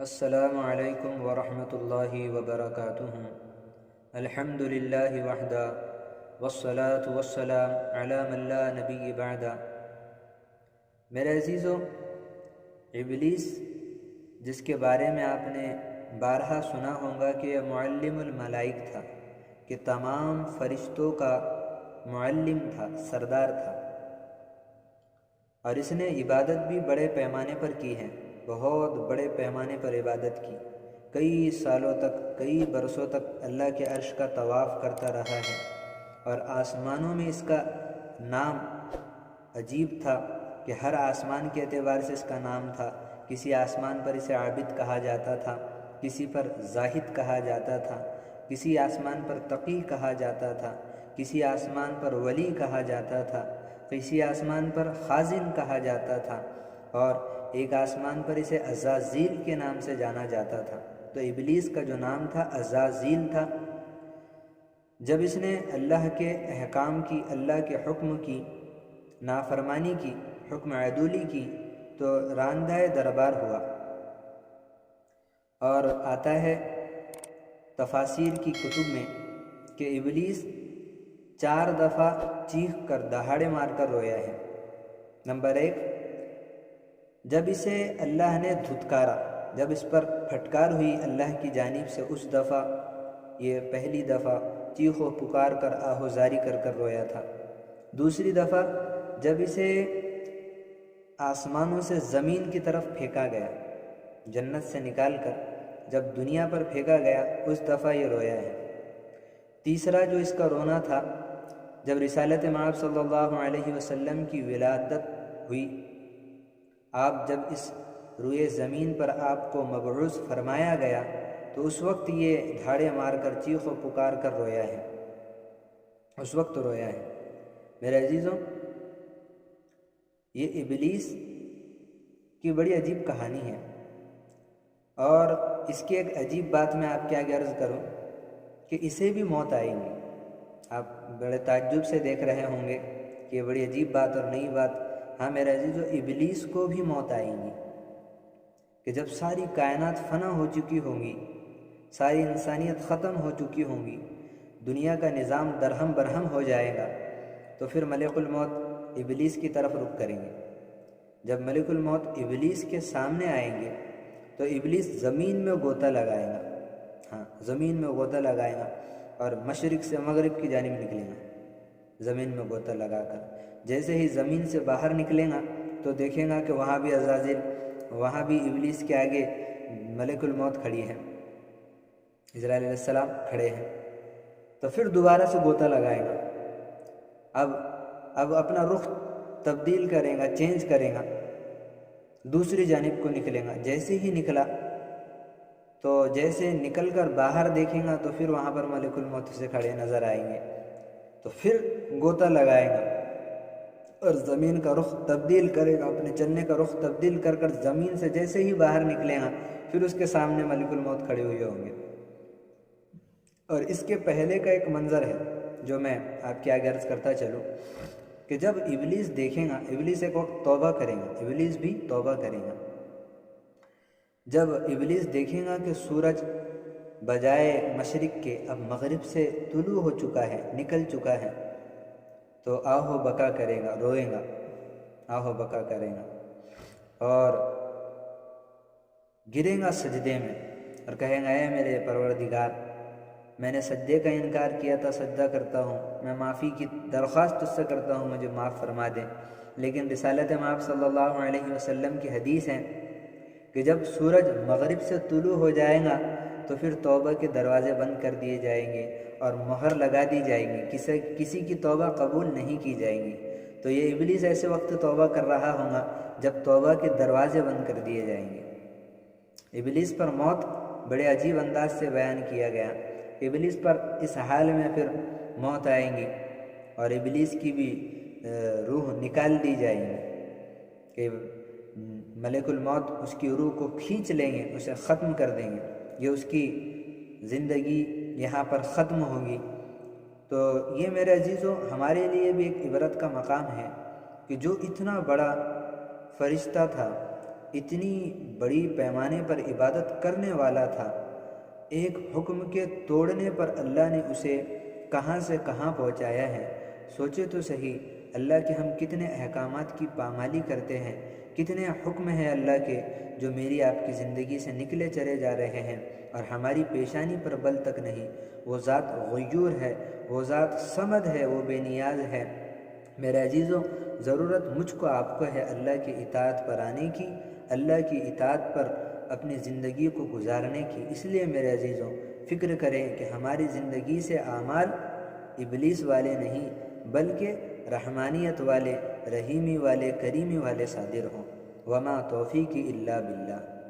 السلام علیکم ورحمۃ اللہ وبرکاتہ۔ الحمد للہ وحدہ والصلاة والسلام علی من لا نبی بعدہ۔ میرے عزیزو، ابلیس جس کے بارے میں آپ نے بارہا سنا ہوگا کہ یہ معلم الملائک تھا، کہ تمام فرشتوں کا معلم تھا، سردار تھا، اور اس نے عبادت بھی بڑے پیمانے پر کی ہے، بہت بڑے پیمانے پر عبادت کی، کئی سالوں تک، کئی برسوں تک اللہ کے عرش کا طواف کرتا رہا ہے، اور آسمانوں میں اس کا نام عجیب تھا کہ ہر آسمان کے اعتبار سے اس کا نام تھا۔ کسی آسمان پر اسے عابد کہا جاتا تھا، کسی پر زاہد کہا جاتا تھا، کسی آسمان پر تقی کہا جاتا تھا، کسی آسمان پر ولی کہا جاتا تھا، کسی آسمان پر خازن کہا جاتا تھا، اور ایک آسمان پر اسے عزازیل کے نام سے جانا جاتا تھا۔ تو ابلیس کا جو نام تھا عزازیل تھا۔ جب اس نے اللہ کے احکام کی، اللہ کے حکم کی نافرمانی کی، حکم عدولی کی، تو راندہ دربار ہوا، اور آتا ہے تفاسیر کی کتب میں کہ ابلیس 4 دفعہ چیخ کر، دہاڑے مار کر رویا ہے۔ نمبر 1، جب اسے اللہ نے دھتکارا، جب اس پر پھٹکار ہوئی اللہ کی جانب سے، اس دفعہ، یہ پہلی دفعہ چیخ و پکار کر، آہوزاری کر کر رویا تھا۔ دوسری دفعہ جب اسے آسمانوں سے زمین کی طرف پھینکا گیا، جنت سے نکال کر جب دنیا پر پھینکا گیا، اس دفعہ یہ رویا ہے۔ تیسرا جو اس کا رونا تھا، جب رسالت مآب صلی اللہ علیہ وسلم کی ولادت ہوئی، آپ جب اس روئے زمین پر آپ کو مبعوث فرمایا گیا، تو اس وقت یہ دھاڑے مار کر، چیخ و پکار کر رویا ہے، اس وقت رویا ہے۔ میرے عزیزوں، یہ ابلیس کی بڑی عجیب کہانی ہے، اور اس کی ایک عجیب بات میں آپ کے آگے عرض کروں کہ اسے بھی موت آئے گی۔ آپ بڑے تعجب سے دیکھ رہے ہوں گے کہ یہ بڑی عجیب بات اور نئی بات۔ ہاں میرے عزیزو، ابلیس کو بھی موت آئے گی، کہ جب ساری کائنات فنا ہو چکی ہوں گی، ساری انسانیت ختم ہو چکی ہوں گی، دنیا کا نظام درہم برہم ہو جائے گا، تو پھر ملک الموت ابلیس کی طرف رخ کریں گے۔ جب ملک الموت ابلیس کے سامنے آئیں گے، تو ابلیس زمین میں غوطہ لگائے گا، ہاں زمین میں غوطہ لگائے گا، اور مشرق سے مغرب کی جانب نکلے گا، زمین میں غوطہ لگا کر۔ جیسے ہی زمین سے باہر نکلے گا، تو دیکھیں گا کہ وہاں بھی عزازیل، وہاں بھی ابلیس کے آگے ملک الموت کھڑی ہے، اسرائیل علیہ السلام کھڑے ہیں۔ تو پھر دوبارہ سے غوطہ لگائے گا، اب اپنا رخ تبدیل کرے گا، چینج کرے گا، دوسری جانب کو نکلے گا۔ جیسے ہی نکلا، تو جیسے نکل کر باہر دیکھیں گا، تو پھر وہاں پر ملک الموت سے کھڑے نظر آئیں گے، تو پھر غوطہ لگائے گا، اور زمین کا رخ تبدیل کرے گا، اپنے چلنے کا رخ تبدیل کر کر زمین سے جیسے ہی باہر نکلے گا، پھر اس کے سامنے ملک الموت کھڑے ہوئے ہوں گے۔ اور اس کے پہلے کا ایک منظر ہے جو میں آپ کے آگے عرض کرتا چلوں، کہ جب ابلیس دیکھیں گا، ابلیس ایک وقت توبہ کرے گا، ابلیس بھی توبہ کرے گا۔ جب ابلیس دیکھیں گا کہ سورج بجائے مشرق کے اب مغرب سے طلوع ہو چکا ہے، نکل چکا ہے، تو آہ و بکا کرے گا، روئے گا، آہ و بکا کرے گا، اور گرے گا سجدے میں، اور کہے گا، اے میرے پروردگار، میں نے سجدے کا انکار کیا تھا، سجدہ کرتا ہوں، میں معافی کی درخواست تجھ سے کرتا ہوں، مجھے معاف فرما دے۔ لیکن رسالت مآب صلی اللہ علیہ وسلم کی حدیث ہے کہ جب سورج مغرب سے طلوع ہو جائے گا، تو پھر توبہ کے دروازے بند کر دیے جائیں گے، اور مہر لگا دی جائے گی، کسی کی توبہ قبول نہیں کی جائے گی۔ تو یہ ابلیس ایسے وقت توبہ کر رہا ہوگا جب توبہ کے دروازے بند کر دیے جائیں گے۔ ابلیس پر موت بڑے عجیب انداز سے بیان کیا گیا۔ ابلیس پر اس حال میں پھر موت آئیں گی، اور ابلیس کی بھی روح نکال دی جائیں گی، کہ ملک الموت اس کی روح کو کھینچ لیں گے، اسے ختم کر دیں گے، یہ اس کی زندگی یہاں پر ختم ہوگی۔ تو یہ میرے عزیزو ہمارے لیے بھی ایک عبرت کا مقام ہے کہ جو اتنا بڑا فرشتہ تھا، اتنی بڑی پیمانے پر عبادت کرنے والا تھا، ایک حکم کے توڑنے پر اللہ نے اسے کہاں سے کہاں پہنچایا ہے۔ سوچے تو صحیح، اللہ کے ہم کتنے احکامات کی پامالی کرتے ہیں، کتنے حکم ہیں اللہ کے جو میری آپ کی زندگی سے نکلے چلے جا رہے ہیں اور ہماری پیشانی پر بل تک نہیں۔ وہ ذات غیور ہے، وہ ذات صمد ہے، وہ بے نیاز ہے۔ میرے عزیزوں، ضرورت مجھ کو آپ کو ہے اللہ کی اطاعت پر آنے کی، اللہ کی اطاعت پر اپنی زندگی کو گزارنے کی۔ اس لیے میرے عزیزوں، فکر کریں کہ ہماری زندگی سے اعمال ابلیس والے نہیں بلکہ رحمانیت والے، رحیمی والے، کریمی والے صادر ہوں۔ وما توفیقی الا باللہ۔